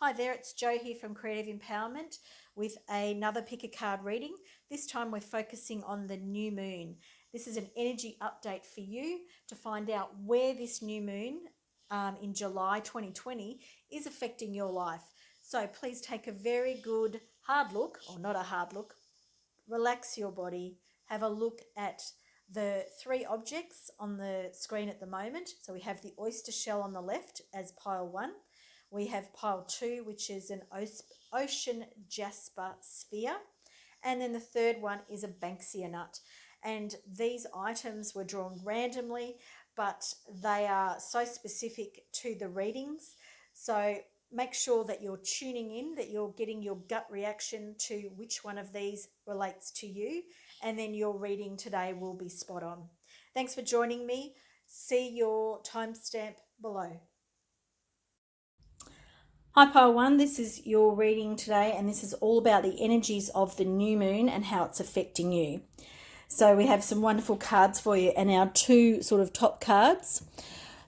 Hi there, it's Jo here from Creative Empowerment with another pick a card reading. This time we're focusing on the new moon. This is an energy update for you to find out where this new moon in July 2020 is affecting your life. So please take a very good hard look, or not a hard look, relax your body, have a look at the three objects on the screen at the moment. So we have the oyster shell on the left as pile one. We have pile two, which is an ocean Jasper Sphere. And then the third one is a Banksia Nut. And these items were drawn randomly, but they are so specific to the readings. So make sure that you're tuning in, that you're getting your gut reaction to which one of these relates to you, and then your reading today will be spot on. Thanks for joining me. See your timestamp below. Hi Pile 1, this is your reading today, and this is all about the energies of the new moon and how it's affecting you. So we have some wonderful cards for you, and our two sort of top cards.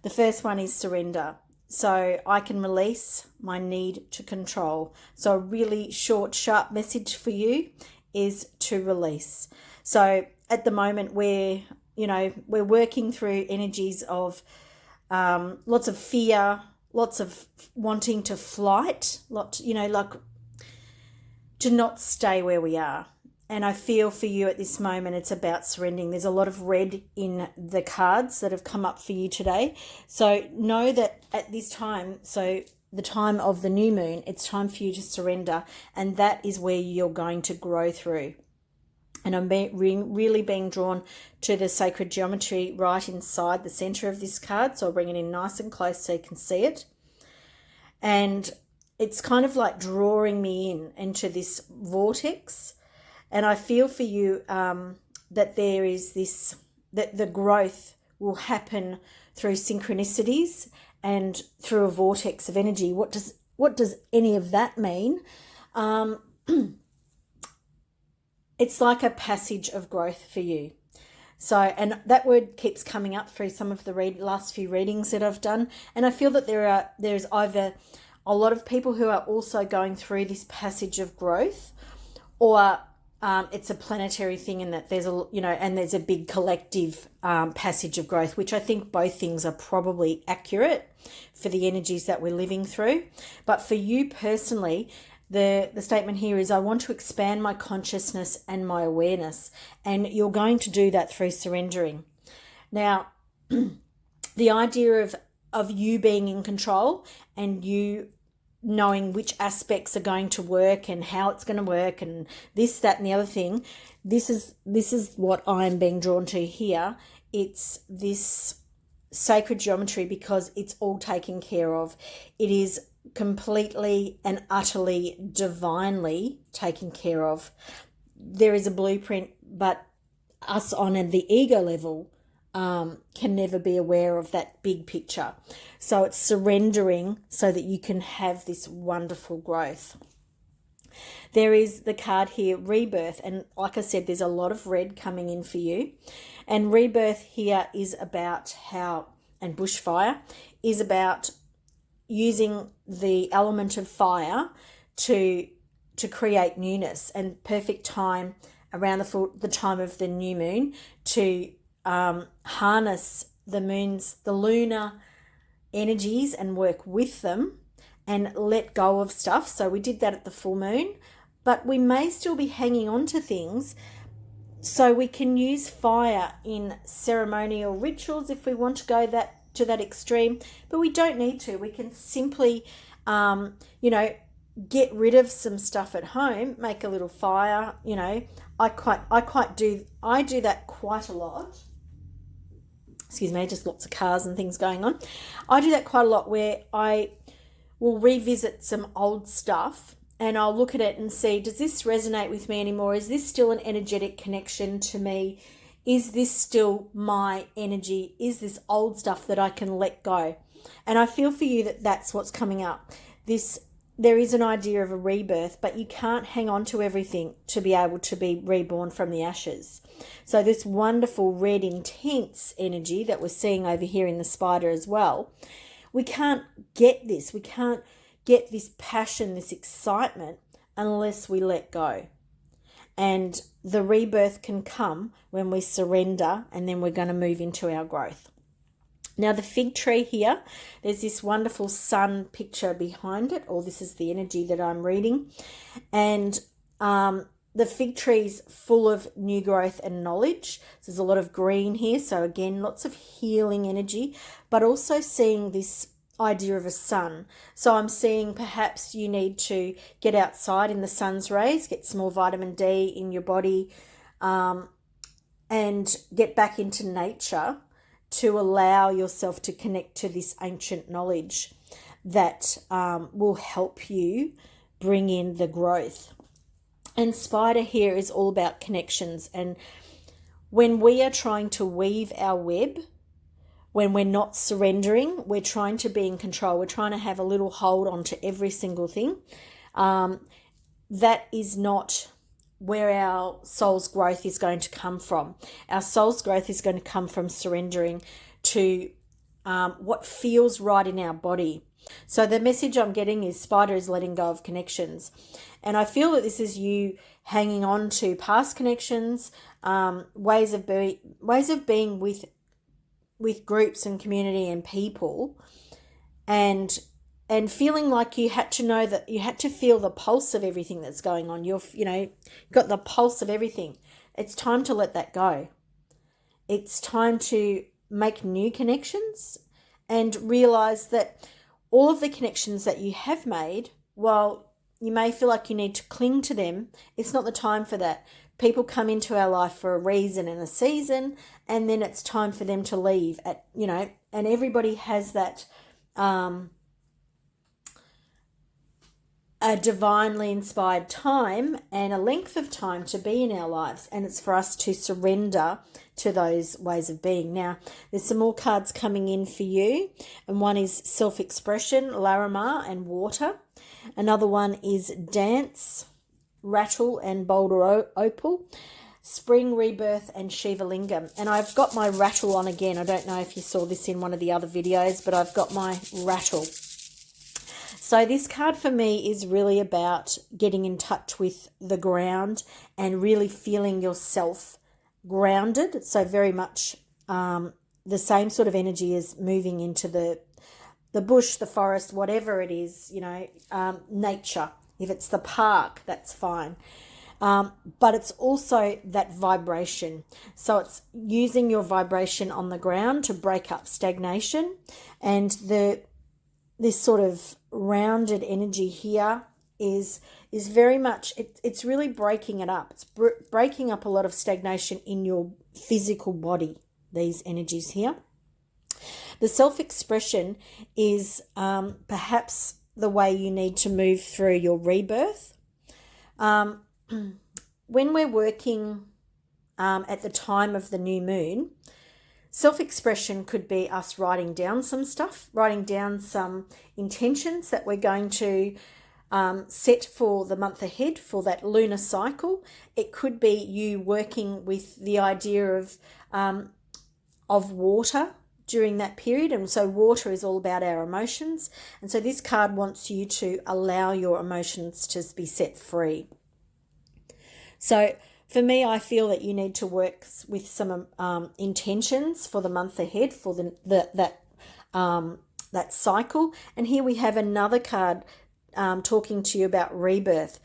The first one is surrender. So I can release my need to control. So a really short, sharp message for you is to release. So at the moment we're working through energies of lots of fear, lots of wanting to flight, like to not stay where we are. And I feel for you at this moment, it's about surrendering. There's a lot of red in the cards that have come up for you today. So know that at this time, so the time of the new moon, it's time for you to surrender. And that is where you're going to grow through. And I'm really being drawn to the sacred geometry right inside the center of this card. So I'll bring it in nice and close so you can see it. And it's kind of like drawing me into this vortex. And I feel for you that there is this, that the growth will happen through synchronicities and through a vortex of energy. What does any of that mean? It's like a passage of growth for you. So, and that word keeps coming up through some of the last few readings that I've done. And I feel that there's either a lot of people who are also going through this passage of growth, or it's a planetary thing, in that there's there's a big collective passage of growth, which I think both things are probably accurate for the energies that we're living through. But for you personally, the statement here is, I want to expand my consciousness and my awareness. And you're going to do that through surrendering. Now, the idea of you being in control and you knowing which aspects are going to work and how it's going to work and this, that, and the other thing, this is what I'm being drawn to here. It's this sacred geometry because it's all taken care of. It is completely and utterly divinely taken care of. There is a blueprint, but us on the ego level can never be aware of that big picture. So it's surrendering so that you can have this wonderful growth. There is the card here, rebirth. And like I said, there's a lot of red coming in for you. And rebirth here is about and bushfire is about using the element of fire to create newness, and perfect time around the time of the new moon to harness the lunar energies and work with them and let go of stuff. So we did that at the full moon, but we may still be hanging on to things. So we can use fire in ceremonial rituals if we want to go to that extreme, but we don't need to. We can simply, get rid of some stuff at home, make a little fire. I do that quite a lot. Excuse me, just lots of cars and things going on. I do that quite a lot, where I will revisit some old stuff and I'll look at it and see, does this resonate with me anymore? Is this still an energetic connection to me? Is this still my energy? Is this old stuff that I can let go? And I feel for you that that's what's coming up. There is an idea of a rebirth, but you can't hang on to everything to be able to be reborn from the ashes. So this wonderful red intense energy that we're seeing over here in the spider as well, we can't get this. We can't get this passion, this excitement, unless we let go. And the rebirth can come when we surrender, and then we're going to move into our growth. Now, the fig tree here, there's this wonderful sun picture behind it, or this is the energy that I'm reading. And the fig tree's full of new growth and knowledge. So there's a lot of green here. So again, lots of healing energy, but also seeing this idea of a sun. So I'm seeing perhaps you need to get outside in the sun's rays, get some more vitamin D in your body, and get back into nature to allow yourself to connect to this ancient knowledge that will help you bring in the growth. And spider here is all about connections. And when we are trying to weave our web, when we're not surrendering, we're trying to be in control. We're trying to have a little hold on to every single thing. That is not where our soul's growth is going to come from. Our soul's growth is going to come from surrendering to what feels right in our body. So the message I'm getting is spider is letting go of connections. And I feel that this is you hanging on to past connections, ways of being with groups and community and people, and feeling like you had to know that you had to feel the pulse of everything that's going on. You've got the pulse of everything. It's time to let that go. It's time to make new connections and realize that all of the connections that you have made, while you may feel like you need to cling to them, it's not the time for that. People come into our life for a reason and a season, and then it's time for them to leave. And everybody has that a divinely inspired time and a length of time to be in our lives, and it's for us to surrender to those ways of being. Now, there's some more cards coming in for you, and one is self-expression, Larimar and water. Another one is dance, rattle and boulder opal, spring rebirth and Shiva Lingam. And I've got my rattle on again. I don't know if you saw this in one of the other videos, but I've got my rattle. So this card for me is really about getting in touch with the ground and really feeling yourself grounded. So very much the same sort of energy as moving into the bush, the forest, whatever it is, nature. If it's the park, that's fine. But it's also that vibration. So it's using your vibration on the ground to break up stagnation, and this sort of rounded energy here is very much, it's really breaking it up. It's breaking up a lot of stagnation in your physical body, these energies here. The self-expression is perhaps the way you need to move through your rebirth. When we're working at the time of the new moon, self-expression could be us writing down some stuff, writing down some intentions that we're going to set for the month ahead for that lunar cycle. It could be you working with the idea of water during that period. And so water is all about our emotions. And so this card wants you to allow your emotions to be set free. So for me, I feel that you need to work with some intentions for the month ahead for that cycle. And here we have another card talking to you about rebirth.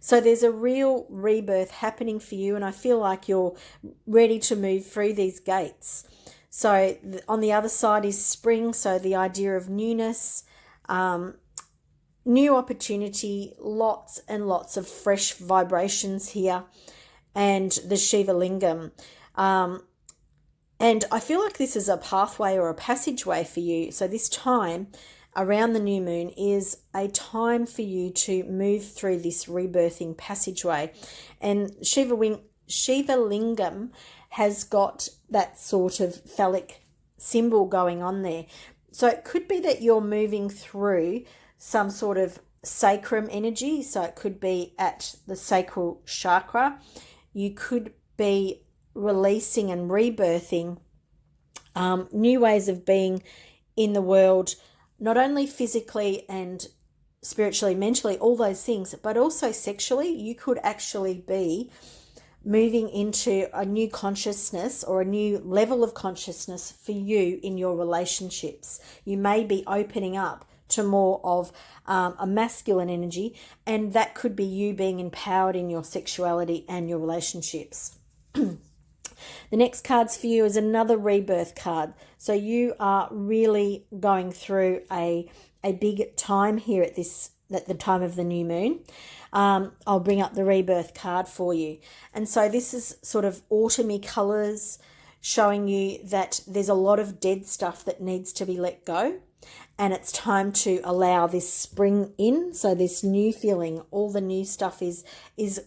So there's a real rebirth happening for you, and I feel like you're ready to move through these gates. So on the other side is spring, so the idea of newness, new opportunity, lots and lots of fresh vibrations here, and the Shiva Lingam. And I feel like this is a pathway or a passageway for you. So this time around the new moon is a time for you to move through this rebirthing passageway. And Shiva Lingam has got that sort of phallic symbol going on there. So it could be that you're moving through some sort of sacrum energy. So it could be at the sacral chakra. You could be releasing and rebirthing new ways of being in the world, not only physically and spiritually, mentally, all those things, but also sexually. You could actually be moving into a new consciousness or a new level of consciousness for you in your relationships. You may be opening up to more of a masculine energy, and that could be you being empowered in your sexuality and your relationships. The next cards for you is another rebirth card. So you are really going through a big time here at the time of the new moon. I'll bring up the rebirth card for you. And so this is sort of autumny colours, showing you that there's a lot of dead stuff that needs to be let go. And it's time to allow this spring in. So this new feeling, all the new stuff is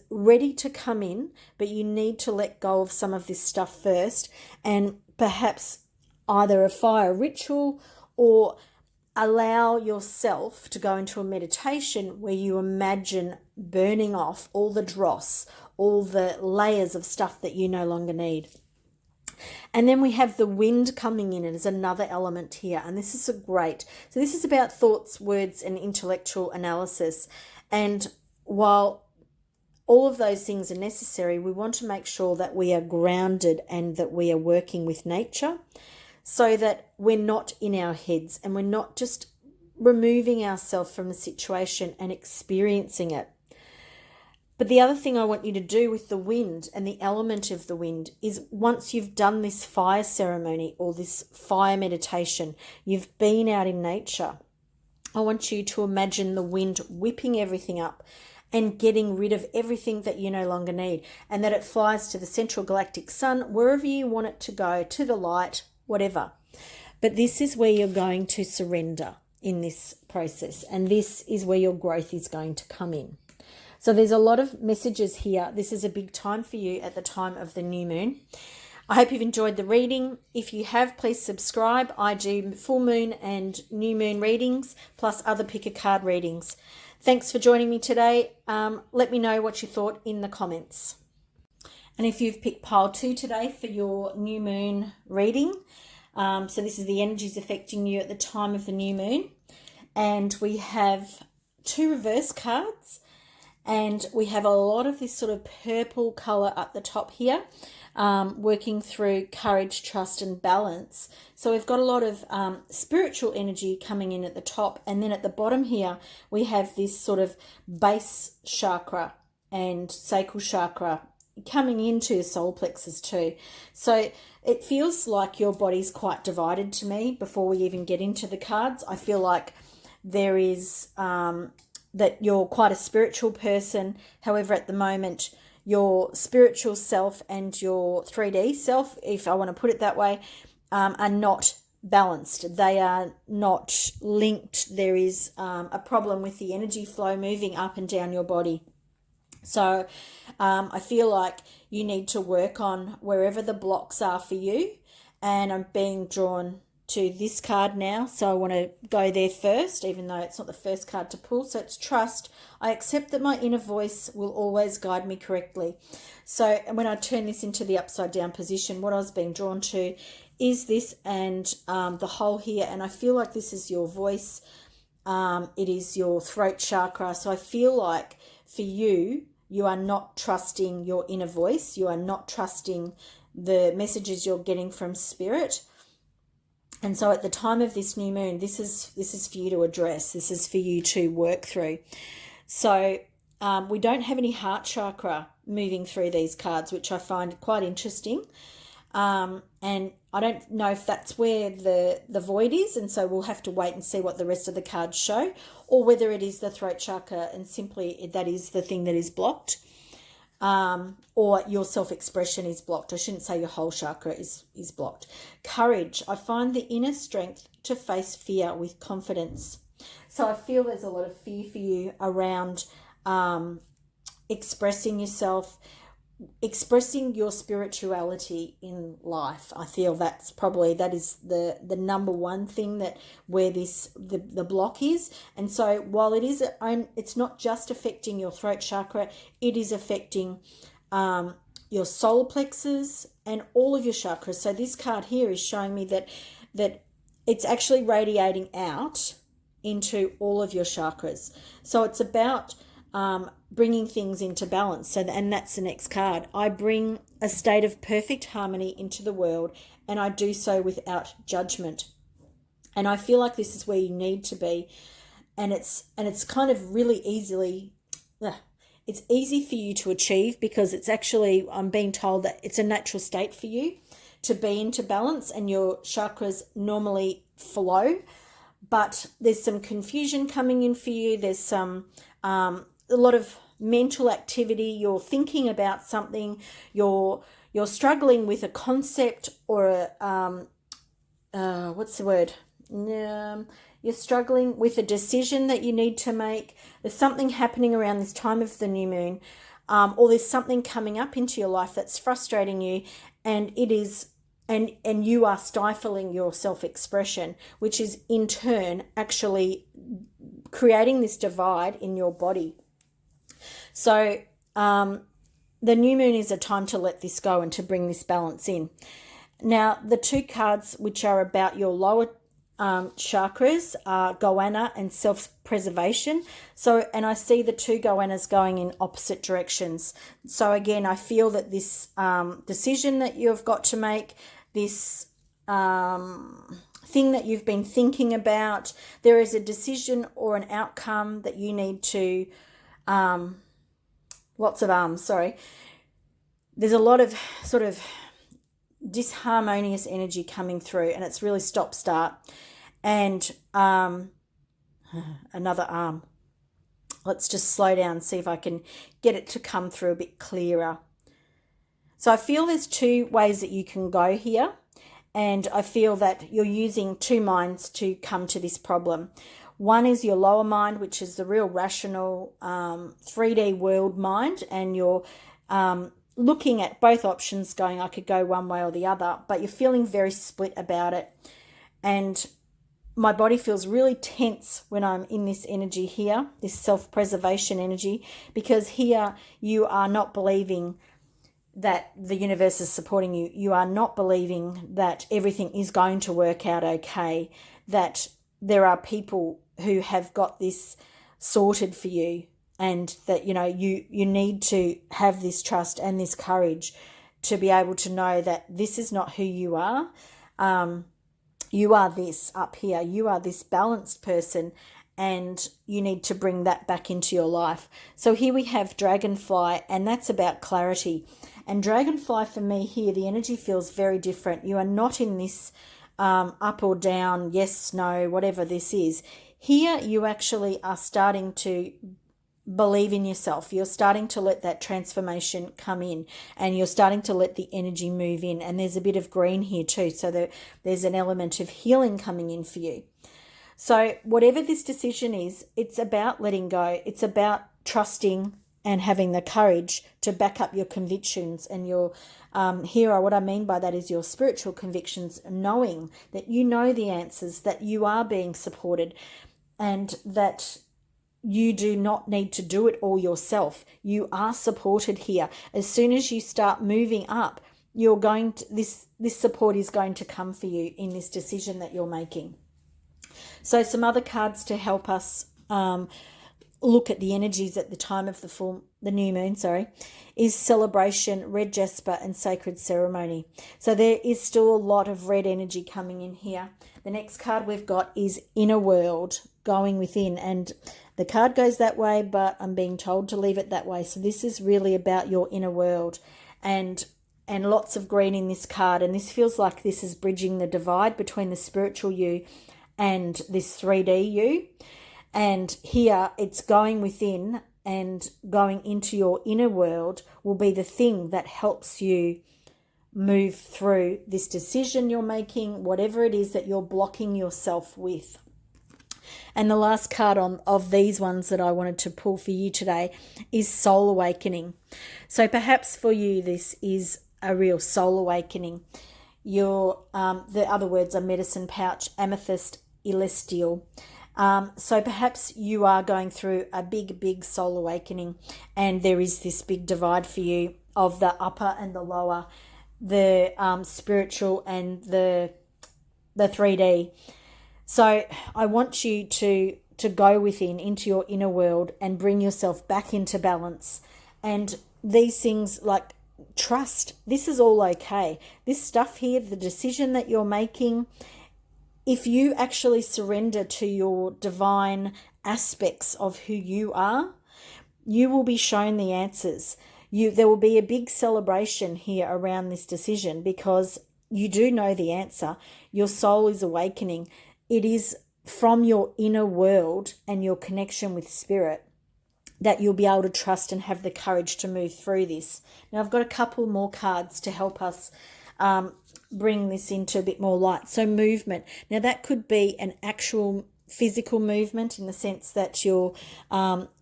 ready to come in, but you need to let go of some of this stuff first, and perhaps either a fire ritual or allow yourself to go into a meditation where you imagine burning off all the dross, all the layers of stuff that you no longer need. And then we have the wind coming in as another element here. And this is so this is about thoughts, words, and intellectual analysis. And while all of those things are necessary, we want to make sure that we are grounded and that we are working with nature, so that we're not in our heads and we're not just removing ourselves from the situation and experiencing it. But the other thing I want you to do with the wind and the element of the wind is, once you've done this fire ceremony or this fire meditation, you've been out in nature, I want you to imagine the wind whipping everything up and getting rid of everything that you no longer need, and that it flies to the central galactic sun, wherever you want it to go, to the light, whatever. But this is where you're going to surrender in this process, and this is where your growth is going to come in. So there's a lot of messages here. This is a big time for you at the time of the new moon. I hope you've enjoyed the reading. If you have, please subscribe. I do full moon and new moon readings, plus other pick a card readings. Thanks for joining me today. Let me know what you thought in the comments. And if you've picked pile 2 today for your new moon reading, so this is the energies affecting you at the time of the new moon. And we have 2 reverse cards. And we have a lot of this sort of purple colour at the top here, working through courage, trust, and balance. So we've got a lot of spiritual energy coming in at the top. And then at the bottom here, we have this sort of base chakra and sacral chakra coming into solar plexus too. So it feels like your body's quite divided to me before we even get into the cards. I feel like there is... that you're quite a spiritual person. However, at the moment, your spiritual self and your 3D self, if I want to put it that way, are not balanced. They are not linked. There is a problem with the energy flow moving up and down your body. So I feel like you need to work on wherever the blocks are for you. And I'm being drawn to this card now, so I want to go there first, even though it's not the first card to pull. So it's trust. I accept that my inner voice will always guide me correctly. So when I turn this into the upside down position, what I was being drawn to is this and the hole here, and I feel like this is your voice. It is your throat chakra. So I feel like for you, you are not trusting your inner voice. You are not trusting the messages you're getting from spirit. And so at the time of this new moon, this is for you to address. This is for you to work through. So we don't have any heart chakra moving through these cards, which I find quite interesting. And I don't know if that's where the void is, and so we'll have to wait and see what the rest of the cards show, or whether it is the throat chakra and simply that is the thing that is blocked. Or your self-expression is blocked. I shouldn't say your whole chakra is blocked. Courage. I find the inner strength to face fear with confidence. So I feel there's a lot of fear for you around expressing yourself, expressing your spirituality in life. I feel that is the number one thing that where the block is. And so while it's not just affecting your throat chakra, it is affecting your solar plexus and all of your chakras. So this card here is showing me that it's actually radiating out into all of your chakras. So it's about bringing things into balance. So, and that's the next card. I bring a state of perfect harmony into the world, and I do so without judgment. And I feel like this is where you need to be. And it's kind of really it's easy for you to achieve, because it's actually, I'm being told that it's a natural state for you to be into balance, and your chakras normally flow. But there's some confusion coming in for you. There's some a lot of mental activity. You're thinking about something. You're struggling with a concept or a what's the word? You're struggling with a decision that you need to make. There's something happening around this time of the new moon, or there's something coming up into your life that's frustrating you, and it is, and you are stifling your self-expression, which is in turn actually creating this divide in your body. So the new moon is a time to let this go and to bring this balance in. Now, the two cards which are about your lower chakras are goanna and self-preservation. So, and I see the two goannas going in opposite directions. So again, I feel that this decision that you've got to make, this thing that you've been thinking about, there is a decision or an outcome that you need to, lots of arms, sorry. There's a lot of sort of disharmonious energy coming through, and it's really stop-start. And another arm. Let's just slow down and see if I can get it to come through a bit clearer. So I feel there's two ways that you can go here, and I feel that you're using two minds to come to this problem. One is your lower mind, which is the real rational 3D world mind, and you're looking at both options going, I could go one way or the other, but you're feeling very split about it. And my body feels really tense when I'm in this energy here, this self-preservation energy, because here you are not believing that the universe is supporting you. You are not believing that everything is going to work out okay, that there are people who have got this sorted for you, and that, you know, you need to have this trust and this courage to be able to know that this is not who you are. You are this up here. You are this balanced person, and you need to bring that back into your life. So here we have dragonfly, and that's about clarity. And dragonfly, for me here, the energy feels very different. You are not in this up or down, yes, no, whatever this is. Here you actually are starting to believe in yourself. You're starting to let that transformation come in, and you're starting to let the energy move in. And there's a bit of green here too, so there's an element of healing coming in for you. So whatever this decision is, it's about letting go. It's about trusting and having the courage to back up your convictions and your hero. What I mean by that is your spiritual convictions, knowing that you know the answers, that you are being supported, and that you do not need to do it all yourself. You are supported here. As soon as you start moving up, you're going to, this support is going to come for you in this decision that you're making. So some other cards to help us look at the energies at the time of the new moon, is celebration, red jasper, and sacred ceremony. So there is still a lot of red energy coming in here. The next card we've got is inner world, going within, and the card goes that way, but I'm being told to leave it that way. So this is really about your inner world, and lots of green in this card. And this feels like this is bridging the divide between the spiritual you and this 3D you. And here it's going within, and going into your inner world will be the thing that helps you move through this decision you're making, whatever it is that you're blocking yourself with. And the last card of these ones that I wanted to pull for you today is soul awakening. So perhaps for you this is a real soul awakening. The other words are medicine pouch, amethyst, celestial. So perhaps you are going through a big soul awakening, and there is this big divide for you of the upper and the lower, the spiritual and the 3D. So I want you to go within into your inner world and bring yourself back into balance. And these things like trust, this is all okay. This stuff here, the decision that you're making, if you actually surrender to your divine aspects of who you are, you will be shown the answers. There will be a big celebration here around this decision because you do know the answer. Your soul is awakening. It is from your inner world and your connection with spirit that you'll be able to trust and have the courage to move through this. Now, I've got a couple more cards to help us bring this into a bit more light. So movement. Now, that could be an actual physical movement in the sense that you're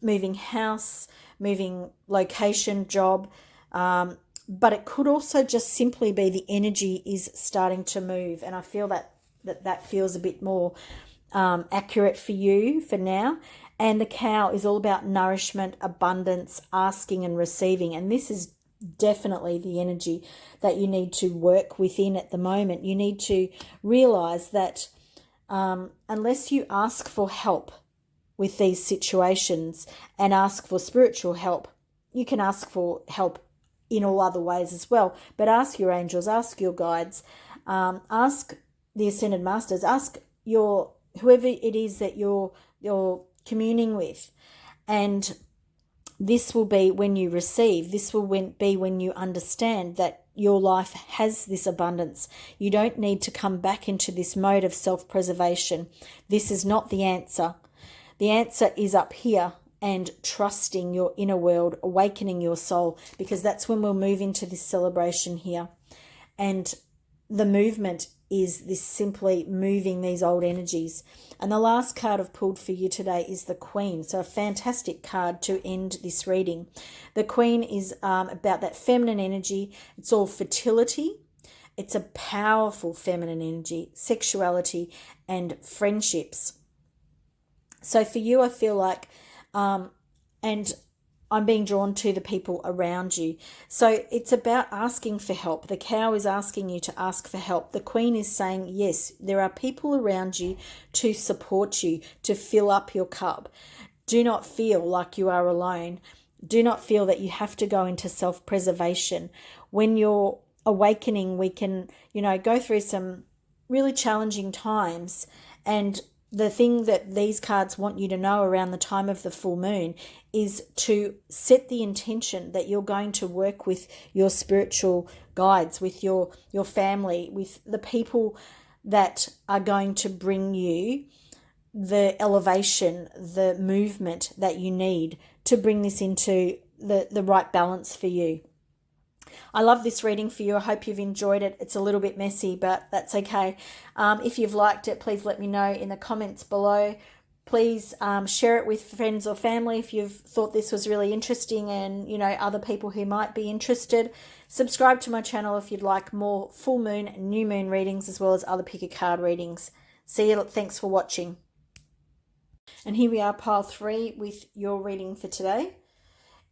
moving house, moving location, job, but it could also just simply be the energy is starting to move. And I feel that feels a bit more accurate for you for now. And the cow is all about nourishment, abundance, asking and receiving. And this is definitely the energy that you need to work within at the moment. You need to realize that unless you ask for help with these situations and ask for spiritual help, you can ask for help in all other ways as well. But ask your angels, ask your guides, ask the Ascended Masters, ask your whoever it is that you're communing with. And this will be when you receive. This will be when you understand that your life has this abundance. You don't need to come back into this mode of self-preservation. This is not the answer. The answer is up here and trusting your inner world, awakening your soul, because that's when we'll move into this celebration here. And the movement is this simply moving these old energies. And the last card I've pulled for you today is the Queen. So a fantastic card to end this reading. The Queen is about that feminine energy. It's all fertility. It's a powerful feminine energy, sexuality and friendships. So for you, I feel like, and I'm being drawn to the people around you. So it's about asking for help. The cow is asking you to ask for help. The Queen is saying, yes, there are people around you to support you, to fill up your cup. Do not feel like you are alone. Do not feel that you have to go into self-preservation. When you're awakening, we can, go through some really challenging times. And the thing that these cards want you to know around the time of the full moon is to set the intention that you're going to work with your spiritual guides, with your family, with the people that are going to bring you the elevation, the movement that you need to bring this into the right balance for you. I love this reading for you. I hope you've enjoyed it. It's a little bit messy, but that's okay. If you've liked it, please let me know in the comments below. Please share it with friends or family if you've thought this was really interesting and, other people who might be interested. Subscribe to my channel if you'd like more full moon and new moon readings as well as other pick a card readings. See you. Thanks for watching. And here we are, pile 3 with your reading for today.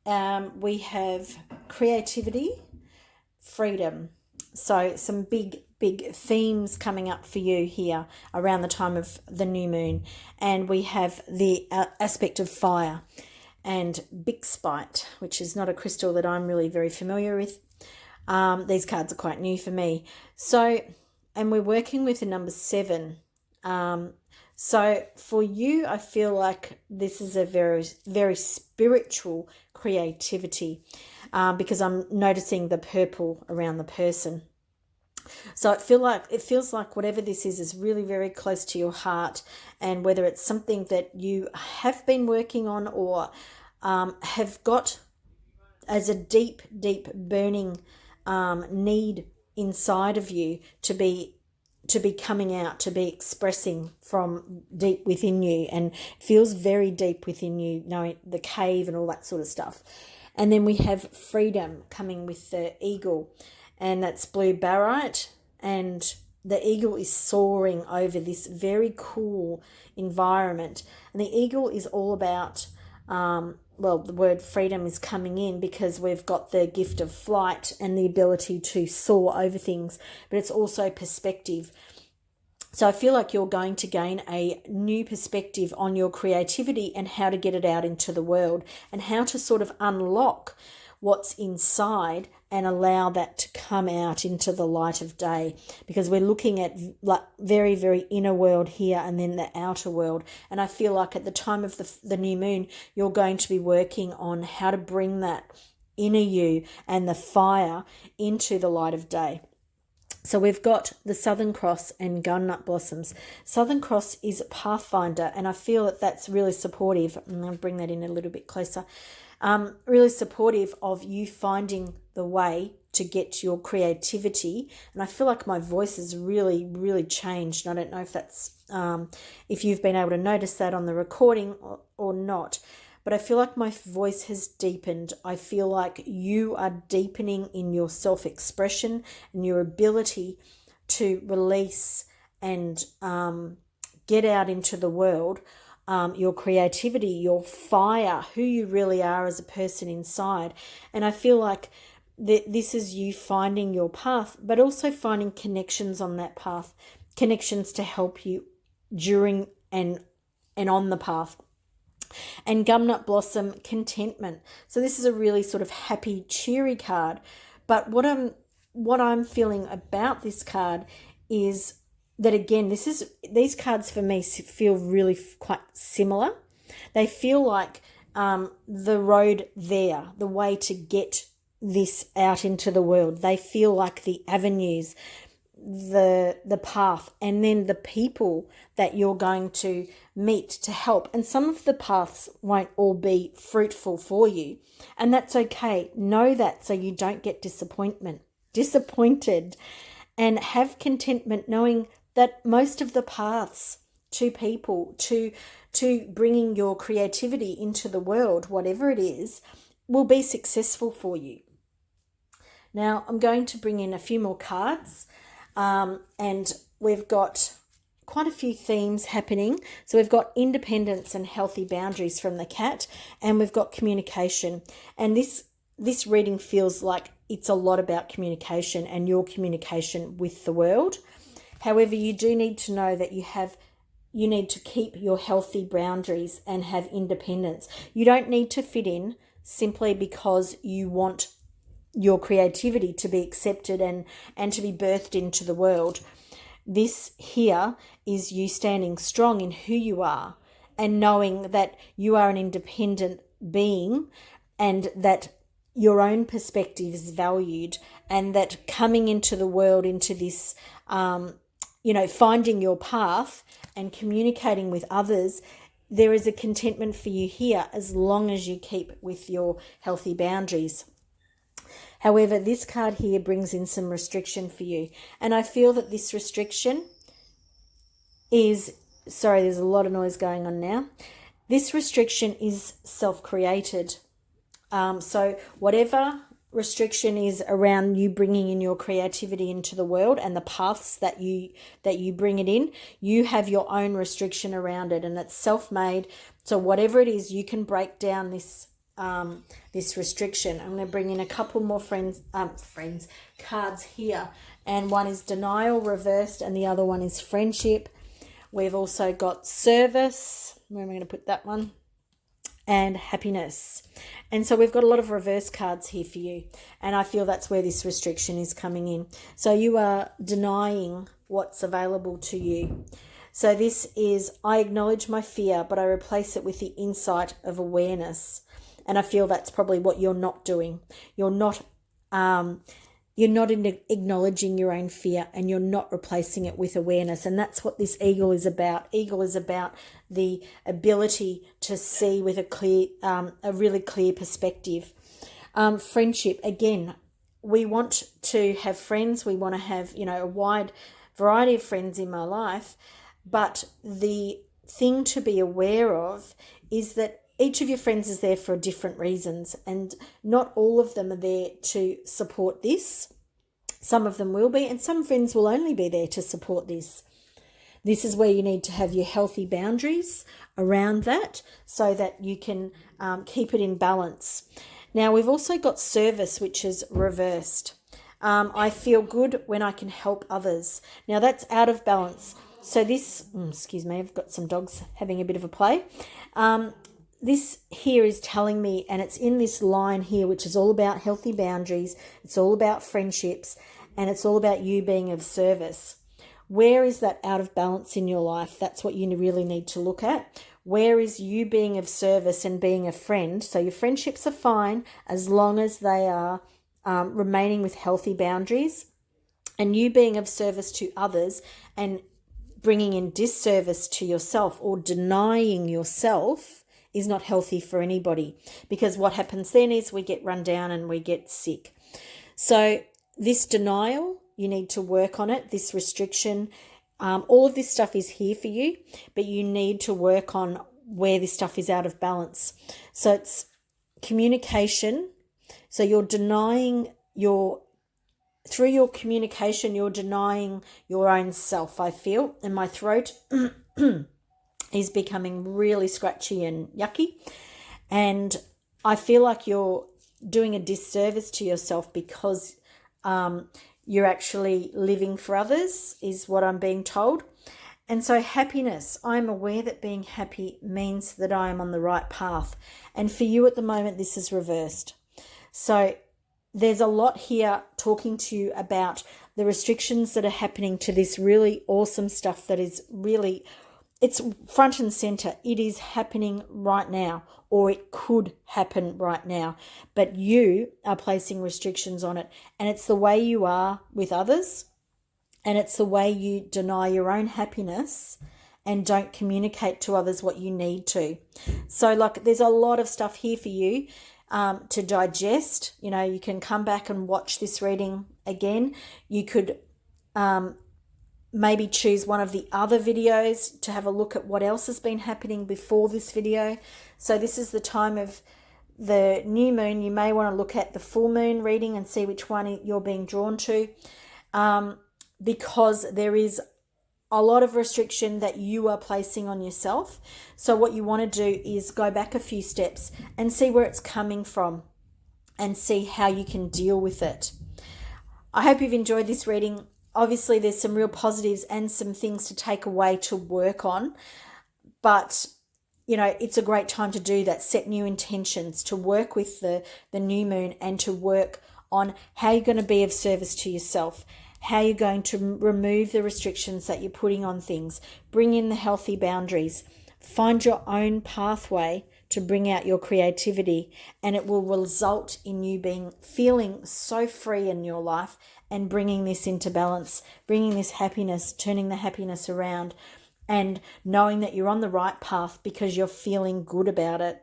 We have creativity, freedom. So some big themes coming up for you here around the time of the new moon. And we have the aspect of fire and Bixbite, which is not a crystal that I'm really very familiar with. These cards are quite new for me. So, and we're working with the number 7. So for you, I feel like this is a very, very spiritual creativity because I'm noticing the purple around the person. So it feels like whatever this is really very close to your heart, and whether it's something that you have been working on or have got as a deep burning need inside of you to be coming out, to be expressing from deep within you, and feels very deep within you, knowing the cave and all that sort of stuff. And then we have freedom coming with the eagle, and that's blue barite, and the eagle is soaring over this very cool environment. And the eagle is all about, the word freedom is coming in because we've got the gift of flight and the ability to soar over things, but it's also perspective. So I feel like you're going to gain a new perspective on your creativity and how to get it out into the world, and how to sort of unlock what's inside and allow that to come out into the light of day, because we're looking at like very, very inner world here and then the outer world. And I feel like at the time of the new moon, you're going to be working on how to bring that inner you and the fire into the light of day. So we've got the Southern Cross and Gumnut Blossoms. Southern Cross is Pathfinder, and I feel that that's really supportive. I'm going to bring that in a little bit closer. Really supportive of you finding the way to get your creativity. And I feel like my voice has really, really changed. And I don't know if that's if you've been able to notice that on the recording or not. But I feel like my voice has deepened. I feel like you are deepening in your self-expression and your ability to release and get out into the world your creativity, your fire, who you really are as a person inside. And I feel like this is you finding your path, but also finding connections on that path, connections to help you during and on the path. And Gumnut Blossom, Contentment. So this is a really sort of happy, cheery card. But what I'm feeling about this card is that, again, these cards for me feel really quite similar. They feel like the road there, the way to get this out into the world. They feel like the avenues, the path, and then the people that you're going to meet to help. And some of the paths won't all be fruitful for you, and that's okay. Know that, so you don't get disappointed, and have contentment knowing that most of the paths to people, to bringing your creativity into the world, whatever it is, will be successful for you. Now I'm going to bring in a few more cards. And we've got quite a few themes happening. So we've got independence and healthy boundaries from the cat, and we've got communication. And this reading feels like it's a lot about communication and your communication with the world. However, you do need to know that you need to keep your healthy boundaries and have independence. You don't need to fit in simply because you want your creativity to be accepted and to be birthed into the world. This here is you standing strong in who you are and knowing that you are an independent being, and that your own perspective is valued, and that coming into the world, into this, finding your path and communicating with others, there is a contentment for you here as long as you keep with your healthy boundaries. However, this card here brings in some restriction for you. And I feel that this restriction is, sorry, there's a lot of noise going on now. This restriction is self-created. So whatever restriction is around you bringing in your creativity into the world and the paths that you bring it in, you have your own restriction around it, and it's self-made. So whatever it is, you can break down this restriction. I'm going to bring in a couple more cards here, and one is denial reversed and the other one is friendship. We've also got service, where am I going to put that one, and happiness. And so we've got a lot of reverse cards here for you, and I feel that's where this restriction is coming in. So you are denying what's available to you. So this is, I acknowledge my fear, but I replace it with the insight of awareness. And I feel that's probably what you're not doing. You're not acknowledging your own fear, and you're not replacing it with awareness. And that's what this eagle is about. Eagle is about the ability to see with a really clear perspective. Friendship, again, we want to have friends. We want to have, a wide variety of friends in my life. But the thing to be aware of is that each of your friends is there for different reasons, and not all of them are there to support this. Some of them will be, and some friends will only be there to support this. This is where you need to have your healthy boundaries around that so that you can keep it in balance. Now, we've also got service, which is reversed. I feel good when I can help others. Now, that's out of balance. So this, excuse me, I've got some dogs having a bit of a play. This here is telling me, and it's in this line here, which is all about healthy boundaries. It's all about friendships, and it's all about you being of service. Where is that out of balance in your life? That's what you really need to look at. Where is you being of service and being a friend? So your friendships are fine as long as they are remaining with healthy boundaries, and you being of service to others and bringing in disservice to yourself or denying yourself is not healthy for anybody, because what happens then is we get run down and we get sick. So this denial, you need to work on it. This restriction, all of this stuff is here for you, but you need to work on where this stuff is out of balance. So it's communication. So you're denying through your communication, you're denying your own self, I feel. And my throat is becoming really scratchy and yucky. And I feel like you're doing a disservice to yourself because you're actually living for others, is what I'm being told. And so happiness, I'm aware that being happy means that I am on the right path. And for you at the moment, this is reversed. So there's a lot here talking to you about the restrictions that are happening to this really awesome stuff that is really, it's front and center. It is happening right now, or it could happen right now, but you are placing restrictions on it. And it's the way you are with others, and it's the way you deny your own happiness and don't communicate to others what you need to. So like, there's a lot of stuff here for you to digest. You know, you can come back and watch this reading again. You could maybe choose one of the other videos to have a look at what else has been happening before this video. So this is the time of the new moon. You may want to look at the full moon reading and see which one you're being drawn to, because there is a lot of restriction that you are placing on yourself. So what you want to do is go back a few steps and see where it's coming from and see how you can deal with it. I hope you've enjoyed this reading. Obviously, there's some real positives and some things to take away to work on, but you know, it's a great time to do that. Set new intentions, to work with the new moon, and to work on how you're going to be of service to yourself, how you're going to remove the restrictions that you're putting on things, bring in the healthy boundaries, find your own pathway to bring out your creativity, and it will result in you feeling so free in your life and bringing this into balance, bringing this happiness, turning the happiness around, and knowing that you're on the right path because you're feeling good about it.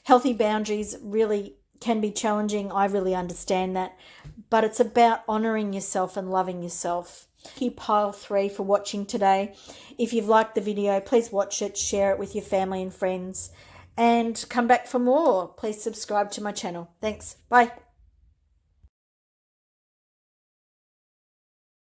Healthy boundaries really can be challenging. I really understand that, but it's about honoring yourself and loving yourself. Thank you, Pile 3, for watching today. If you've liked the video, please watch it, share it with your family and friends, and come back for more. Please subscribe to my channel. Thanks. Bye.